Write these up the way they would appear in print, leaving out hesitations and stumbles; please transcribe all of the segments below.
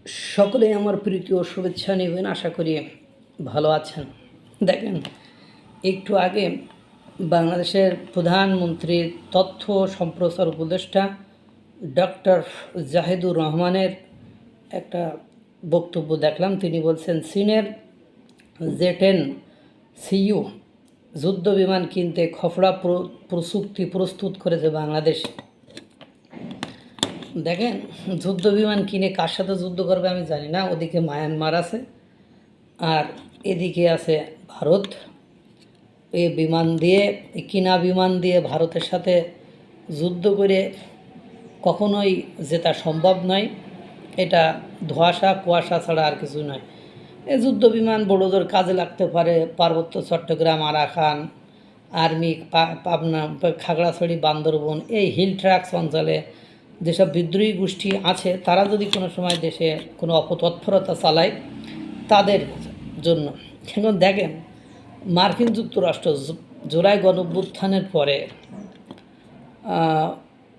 সকলেই আমার প্রীতি ও শুভেচ্ছা নেবেন, আশা করি ভালো আছেন। দেখেন, একটু আগে বাংলাদেশের প্রধানমন্ত্রীর তথ্য সম্প্রচার উপদেষ্টা ডক্টর জাহিদুর রহমানের একটা বক্তব্য দেখলাম। তিনি বলছেন, চীনের জে-10 সিইউ যুদ্ধ বিমান কিনতে খফড়া প্রযুক্তি প্রস্তুত করেছে বাংলাদেশ। দেখেন, যুদ্ধ বিমান কিনে কার সাথে যুদ্ধ করবে আমি জানি না। ওদিকে মায়ানমার আছে আর এদিকে আছে ভারত। এই বিমান দিয়ে, কিনা বিমান দিয়ে ভারতের সাথে যুদ্ধ করে কখনোই জেতা সম্ভব নয়। এটা ধোঁয়াশা কুয়াশা ছাড়া আর কিছু নয়। এই যুদ্ধ বিমান বড়োদের কাজে লাগতে পারে। পার্বত্য চট্টগ্রাম, আরাকান, আর্মি, পাবনা, খাগড়াছড়ি, বান্দরবন, এই হিল ট্র্যাক্স অঞ্চলে যেসব বিদ্রোহী গোষ্ঠী আছে, তারা যদি কোনো সময় দেশে কোনো অপতৎপরতা চালায় তাদের জন্য। এখন দেখেন, মার্কিন যুক্তরাষ্ট্র জুলাই গণঅভ্যুত্থানের পরে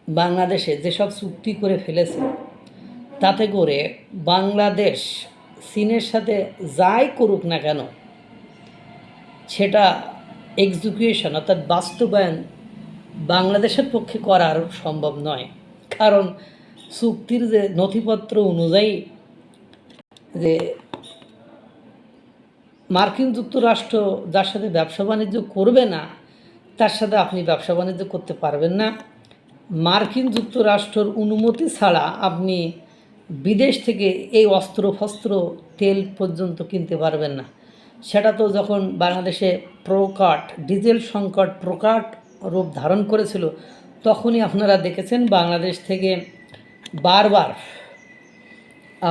বাংলাদেশে যেসব চুক্তি করে ফেলেছে, তাতে করে বাংলাদেশ চীনের সাথে যাই করুক না কেন, সেটা এক্সিকিউশন অর্থাৎ বাস্তবায়ন বাংলাদেশের পক্ষে করা আর সম্ভব নয়। কারণ চুক্তির যে নথিপত্র অনুযায়ী যে মার্কিন যুক্তরাষ্ট্র যার সাথে ব্যবসা বাণিজ্য করবে না, তার সাথে আপনি ব্যবসা বাণিজ্য করতে পারবেন না। মার্কিন যুক্তরাষ্ট্রের অনুমতি ছাড়া আপনি বিদেশ থেকে এই অস্ত্র ফস্ত্র তেল পর্যন্ত কিনতে পারবেন না। সেটা তো যখন বাংলাদেশে প্রকাট ডিজেল সংকট প্রকাট রূপ ধারণ করেছিল, তখনই আপনারা দেখেছেন বাংলাদেশ থেকে বারবার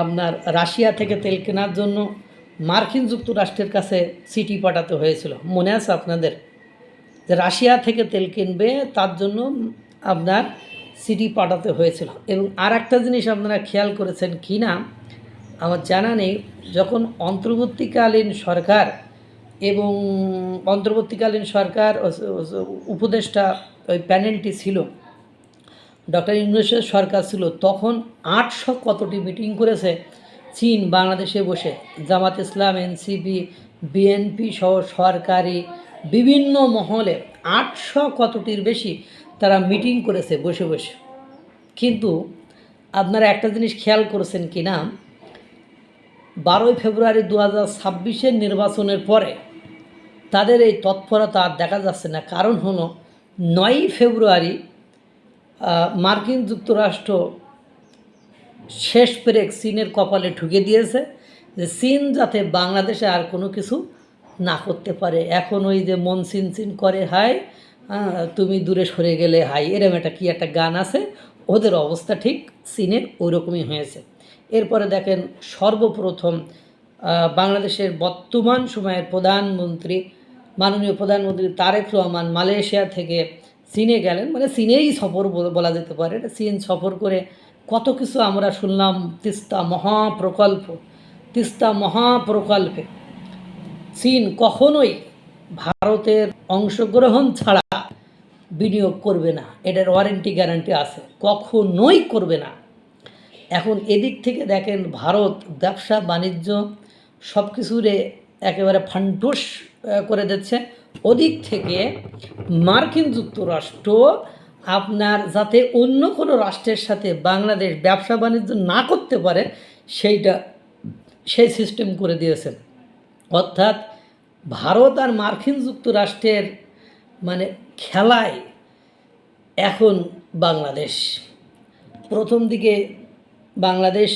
আপনার রাশিয়া থেকে তেল কেনার জন্য মার্কিন যুক্তরাষ্ট্রের কাছে চিঠি পাঠাতে হয়েছিল। মনে আছে আপনাদের যে রাশিয়া থেকে তেল কিনবে, তার জন্য আপনার চিঠি পাঠাতে হয়েছিল। এবং আর একটা জিনিস আপনারা খেয়াল করেছেন কি না আমার জানা নেই, যখন অন্তর্বর্তীকালীন সরকার এবং অন্তর্বর্তীকালীন সরকার উপদেষ্টা ওই প্যানেলটি ছিল, ডক্টর ইউনূসের সরকার ছিল, তখন 800 কতটি মিটিং করেছে চীন বাংলাদেশে বসে। জামাত ইসলাম, এনসিপি, বিএনপি সহ সরকারি বিভিন্ন মহলে 800 কতটির বেশি তারা মিটিং করেছে বসে বসে। কিন্তু আপনারা একটা জিনিস খেয়াল করেছেন কি না, 12 ফেব্রুয়ারি 2026 নির্বাচনের পরে তাদের এই তৎপরতা আর দেখা যাচ্ছে না। কারণ হলো 9 ফেব্রুয়ারি মার্কিন যুক্তরাষ্ট্র শেষ পেরেক চীনের কপালে ঢুকে দিয়েছে যে চীন যাতে বাংলাদেশে আর কোনো কিছু না করতে পারে। এখন ওই যে মন চিন চিন করে হাই, তুমি দূরে সরে গেলে হাই, এরম একটা কি একটা গান আছে, ওদের অবস্থা ঠিক চীনের ওই রকমই হয়েছে। এরপরে দেখেন, সর্বপ্রথম বাংলাদেশের বর্তমান সময়ের প্রধানমন্ত্রী, মাননীয় প্রধানমন্ত্রী তারেক রহমান মালয়েশিয়া থেকে চীনে গেলেন। মানে চীনেই সফর বলা যেতে পারে। চীন সফর করে কত কিছু আমরা শুনলাম। তিস্তা মহাপ্রকল্পে চীন কখনোই ভারতের অংশগ্রহণ ছাড়া বিনিয়োগ করবে না, এটার ওয়ারেন্টি গ্যারান্টি আছে, কখনোই করবে না। এখন এদিক থেকে দেখেন, ভারত ব্যবসা বাণিজ্য সব কিছুরে একেবারে ফান্টুস করে দিচ্ছে। ওদিক থেকে মার্কিন যুক্তরাষ্ট্র আপনার যাতে অন্য কোনো রাষ্ট্রের সাথে বাংলাদেশ ব্যবসা বাণিজ্য না করতে পারে সেই সিস্টেম করে দিয়েছেন। অর্থাৎ ভারত আর মার্কিন যুক্তরাষ্ট্রের মানে খেলায় এখন বাংলাদেশ। প্রথম দিকে বাংলাদেশ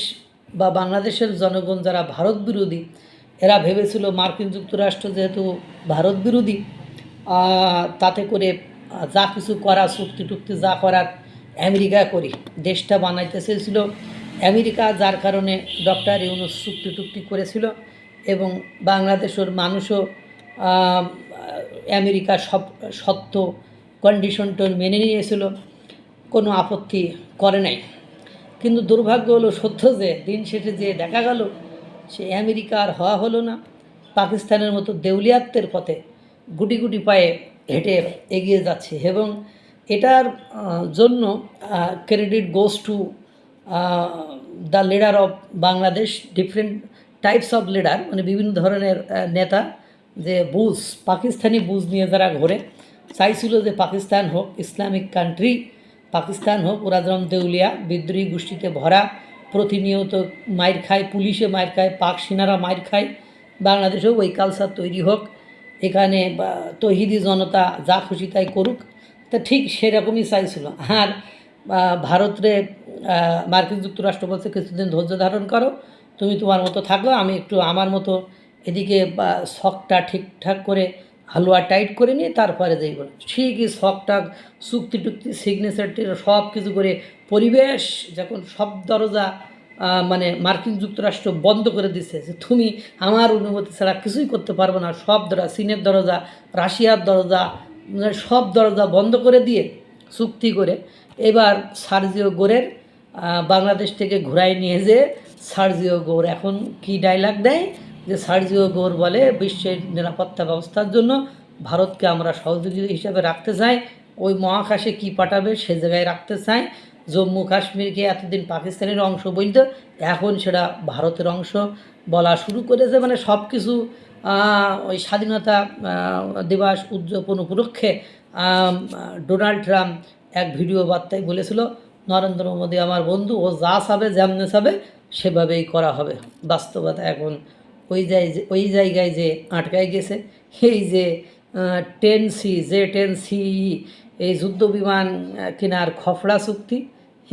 বা বাংলাদেশের জনগণ যারা ভারত বিরোধী, এরা ভেবেছিল মার্কিন যুক্তরাষ্ট্র যেহেতু ভারত বিরোধী, তাতে করে যা কিছু করা চুক্তি টুক্তি যা করার আমেরিকা করি, দেশটা বানাইতে চেয়েছিল আমেরিকা, যার কারণে ডক্টর ইউনূস চুক্তি টুক্তি করেছিল। এবং বাংলাদেশের মানুষও আমেরিকার সব সত্য কন্ডিশনটা মেনে নিয়েছিল, কোনো আপত্তি করে নাই। কিন্তু দুর্ভাগ্য হলো সত্য যে দিন শেষে যে দেখা গেল সে আমেরিকা আর হওয়া হলো না। পাকিস্তানের মতো দেউলিয়াত্বের পথে গুটি গুটি পায়ে হেঁটে এগিয়ে যাচ্ছে। এবং এটার জন্য credit goes to the leader of Bangladesh, different types of leader, মানে বিভিন্ন ধরনের নেতা, যে বুজ, পাকিস্তানি বুজ নিয়ে যারা ঘোরে, চাইছিল যে পাকিস্তান হোক, ইসলামিক কান্ট্রি পাকিস্তান হোক। ওরা যেরকম দেউলিয়া বিদ্রোহী গোষ্ঠীতে ভরা, প্রতিনিয়ত মাইর খায়, পুলিশে মাইর খায়, পাক সেনারা মাইর খায়। বাংলাদেশেও ওই কালচার তৈরি হোক, এখানে তৌহিদি জনতা যা খুশি তাই করুক। তা ঠিক সেরকমই চাইছিল। আর ভারতে মার্কিন যুক্তরাষ্ট্র বলছে কিছুদিন ধৈর্য ধারণ করো, তুমি তোমার মতো থাকো, আমি একটু আমার মতো এদিকে শখটা ঠিকঠাক করে হালুয়া টাইট করে নিয়ে তারপরে যাই বলে। ঠিকই শখটা চুক্তি টুক্তি সিগনেচার সব কিছু করে পরিবেশ যখন সব দরজা মানে মার্কিন যুক্তরাষ্ট্র বন্ধ করে দিচ্ছে যে তুমি আমার অনুমতি ছাড়া কিছুই করতে পারবো না, সব দরজা, চীনের দরজা, রাশিয়ার দরজা, সব দরজা বন্ধ করে দিয়ে চুক্তি করে এবার সার্জিও গোরের বাংলাদেশ থেকে ঘুরাই নিয়ে যে সার্জিও গোর এখন কি ডায়লগ দেয়, যে সার্জিও গোর বলে বিশ্বের নিরাপত্তা ব্যবস্থার জন্য ভারতকে আমরা সহযোগী হিসাবে রাখতে চাই, ওই মহাকাশে কি পাঠাবে সে জায়গায় রাখতে চাই। জম্মু কাশ্মীরকে এতদিন পাকিস্তানের অংশ বলতো, এখন সেটা ভারতের অংশ বলা শুরু করেছে। মানে সব কিছু ওই স্বাধীনতা দিবস উদযাপন উপলক্ষে ডোনাল্ড ট্রাম্প এক ভিডিও বার্তায় বলেছিল, নরেন্দ্র মোদী আমার বন্ধু, ও যা চাবে যেমনে চাবে সেভাবেই করা হবে। বাস্তবতা এখন ওই জায়গায় যে আটকায় গেছে। এই যে 10C J-10C এই যুদ্ধ বিমান কেনার খফড়া চুক্তি,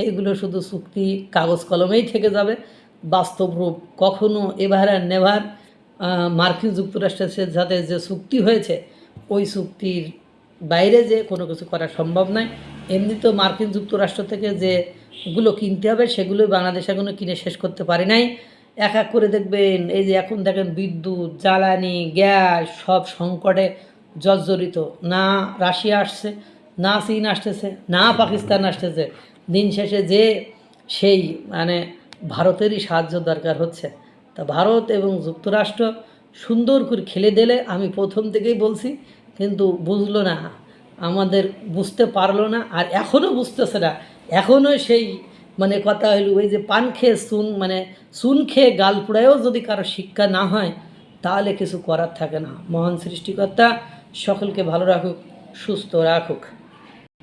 এইগুলো শুধু চুক্তি কাগজ কলমেই থেকে যাবে, বাস্তব রূপ কখনো এভার আর নেভার মার্কিন যুক্তরাষ্ট্রের সাথে যে চুক্তি হয়েছে ওই চুক্তির বাইরে যে কোনো কিছু করা সম্ভব নয়। এমনি তো মার্কিন যুক্তরাষ্ট্র থেকে যেগুলো কিনতে হবে সেগুলোই বাংলাদেশ এখনও কিনে শেষ করতে পারে নাই। এক এক করে দেখবেন, এই যে এখন দেখেন বিদ্যুৎ, জ্বালানি, গ্যাস সব সংকটে জর্জরিত। না রাশিয়া আসছে, না চীন আসতেছে, না পাকিস্তান আসতেছে, দিন শেষে যে সেই মানে ভারতেরই সাহায্য দরকার হচ্ছে। তা ভারত এবং যুক্তরাষ্ট্র সুন্দর করে খেলে দিলে, আমি প্রথম থেকেই বলছি, কিন্তু বুঝলো না, আমাদের বুঝতে পারলো না, আর এখনও বুঝতেছে না। এখনও সেই মানে কথা হইল, ওই যে পান খেয়ে চুন খেয়ে গাল পোড়ায়ও যদি কারো শিক্ষা না হয় তাহলে কিছু করার থাকে না। মহান সৃষ্টিকর্তা সকলকে ভালো রাখুক, সুস্থ রাখুক।